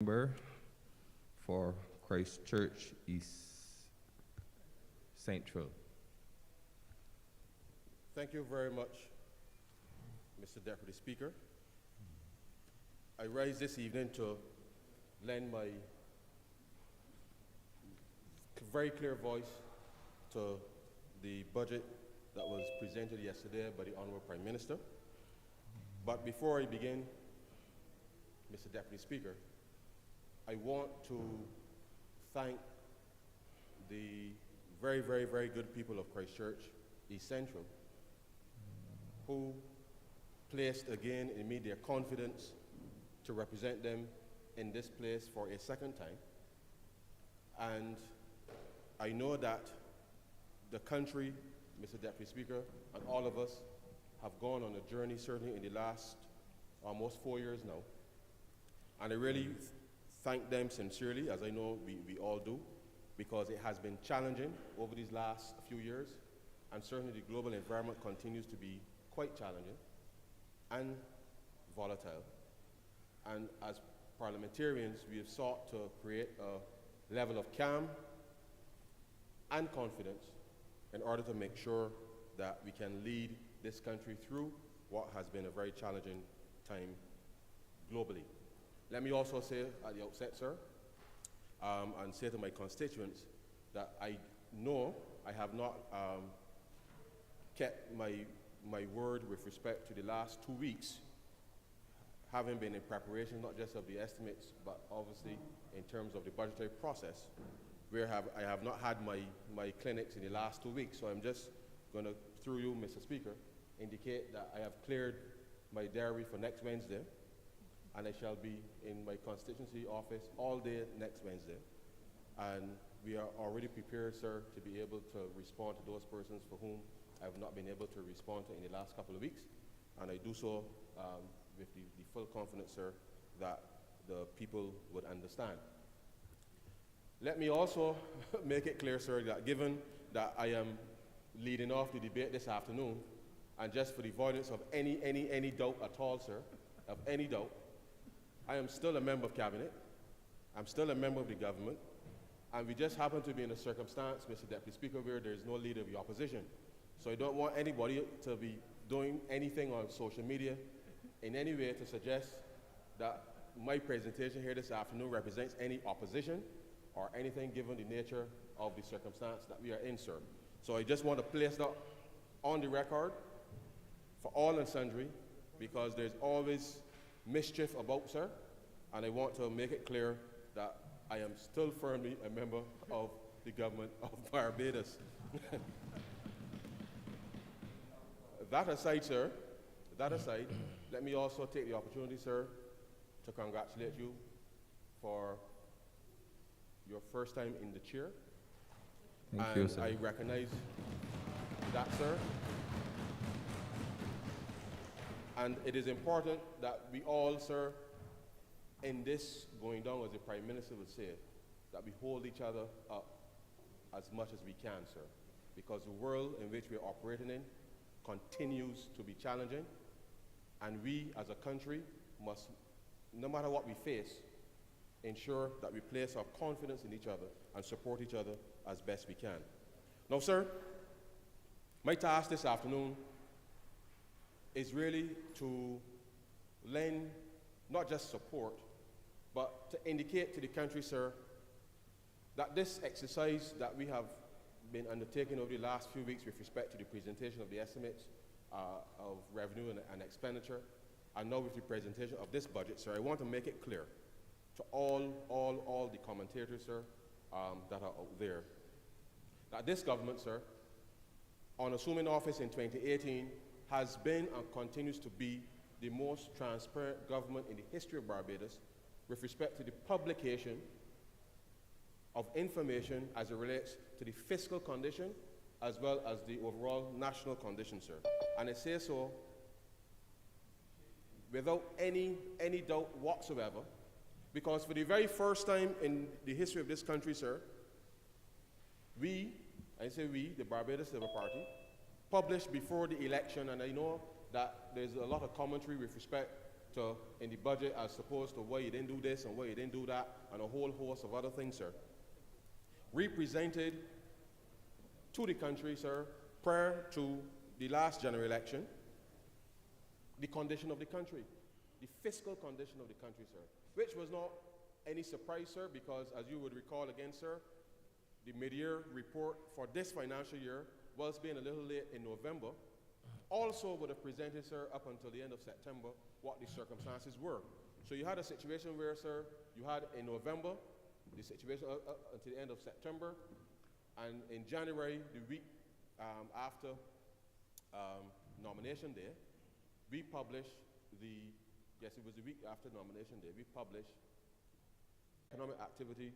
Member for Christchurch East Central. Thank you very much, Mr. Deputy Speaker. I rise this evening to lend my very clear voice to the budget that was presented yesterday by the Honourable Prime Minister. But before I begin, Mr. Deputy Speaker, I want to thank the very, very, very good people of Christchurch East Central who placed again in me their confidence to represent them in this place for a second time. And I know that the country, Mr. Deputy Speaker, and all of us have gone on a journey certainly in the last almost 4 years now. And I really thank them sincerely, as I know we all do, because it has been challenging over these last few years, and certainly the global environment continues to be quite challenging and volatile. And as parliamentarians, we have sought to create a level of calm and confidence in order to make sure that we can lead this country through what has been a very challenging time globally. Let me also say at the outset, sir, and say to my constituents that I know I have not kept my word with respect to the last 2 weeks, having been in preparation not just of the estimates, but obviously in terms of the budgetary process, where I have not had my clinics in the last 2 weeks. So I'm just going to, through you, Mr. Speaker, indicate that I have cleared my diary for next Wednesday, and I shall be in my constituency office all day next Wednesday. And we are already prepared, sir, to be able to respond to those persons for whom I have not been able to respond to in the last couple of weeks. And I do so with the full confidence, sir, that the people would understand. Let me also make it clear, sir, that given that I am leading off the debate this afternoon, and just for the avoidance of any doubt at all, sir, of any doubt, I am still a member of cabinet, I'm still a member of the government, and we just happen to be in a circumstance, Mr. Deputy Speaker, where there is no leader of the opposition. So I don't want anybody to be doing anything on social media in any way to suggest that my presentation here this afternoon represents any opposition or anything given the nature of the circumstance that we are in, sir. So I just want to place that on the record for all and sundry, because there's always mischief about, sir, and I want to make it clear that I am still firmly a member of the government of Barbados. That aside, sir, let me also take the opportunity, sir, to congratulate you for your first time in the chair. Thank you, sir. I recognize that, sir. And it is important that we all, sir, in this going down, as the Prime Minister would say, that we hold each other up as much as we can, sir, because the world in which we're operating in continues to be challenging, and we as a country must, no matter what we face, ensure that we place our confidence in each other and support each other as best we can. Now, sir, my task this afternoon is really to lend not just support, but to indicate to the country, sir, that this exercise that we have been undertaking over the last few weeks with respect to the presentation of the estimates of revenue and expenditure, and now with the presentation of this budget, sir, I want to make it clear to all the commentators, sir, that are out there, that this government, sir, on assuming office in 2018, has been and continues to be the most transparent government in the history of Barbados with respect to the publication of information as it relates to the fiscal condition as well as the overall national condition, sir. And I say so without any doubt whatsoever, because for the very first time in the history of this country, sir, we, I say we, the Barbados Labour Party, published before the election, and I know that there's a lot of commentary with respect in the budget as opposed to why you didn't do this and why you didn't do that and a whole host of other things, sir. Represented to the country, sir, prior to the last general election, the condition of the country, the fiscal condition of the country, sir, which was not any surprise, sir, because as you would recall again, sir, the mid-year report for this financial year was being a little late in November, also would have presented, sir, up until the end of September, what the circumstances were. So you had a situation where, sir, you had in November, the situation until the end of September, and in January, the week after nomination day, we published yes, it was the week after nomination day, we published economic activity